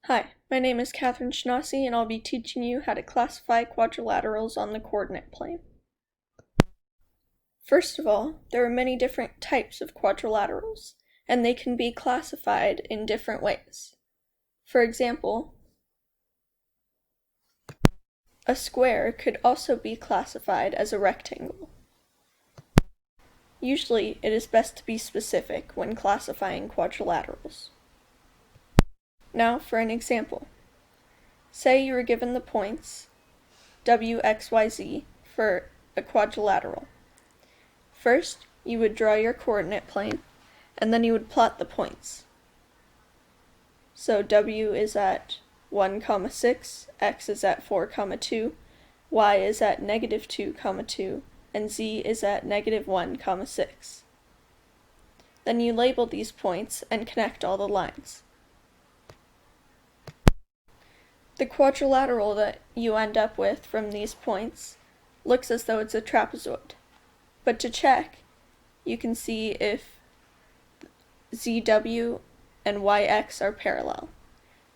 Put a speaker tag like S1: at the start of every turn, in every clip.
S1: Hi, my name is Catherine Schnassi, and I'll be teaching you how to classify quadrilaterals on the coordinate plane. First of all, there are many different types of quadrilaterals, and they can be classified in different ways. For example, a square could also be classified as a rectangle. Usually, it is best to be specific when classifying quadrilaterals. Now for an example. Say you were given the points w, x, y, z for a quadrilateral. First, you would draw your coordinate plane, and then you would plot the points. So w is at 1, 6, x is at 4, 2, y is at -2, 2, and z is at -1, 6. Then you label these points and connect all the lines. The quadrilateral that you end up with from these points looks as though it's a trapezoid. But to check, you can see if ZW and YX are parallel.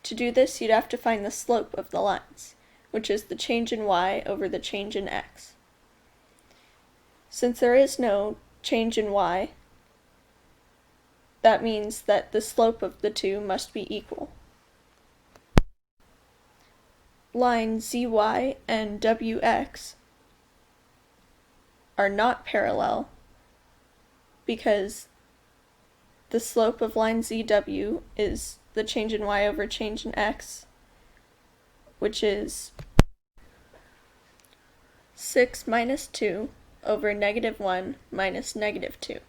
S1: To do this, you'd have to find the slope of the lines, which is the change in Y over the change in X. Since there is no change in Y, that means that the slope of the two must be equal. Line ZY and WX are not parallel because the slope of line ZW is the change in Y over change in X, which is 6 minus 2 over -1 minus -2.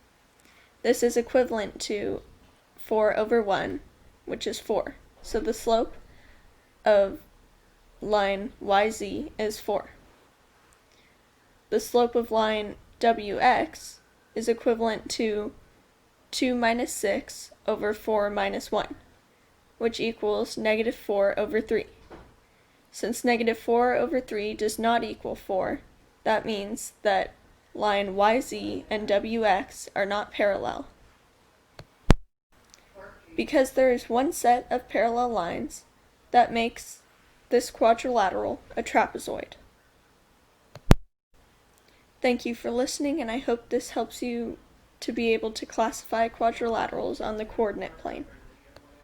S1: This is equivalent to 4 over 1, which is 4. So the slope of line YZ is 4. The slope of line WX is equivalent to 2 minus 6 over 4 minus 1, which equals -4 over 3. Since -4 over 3 does not equal 4, that means that line YZ and WX are not parallel. Because there is one set of parallel lines, that makes this quadrilateral a trapezoid. Thank you for listening, and I hope this helps you to be able to classify quadrilaterals on the coordinate plane.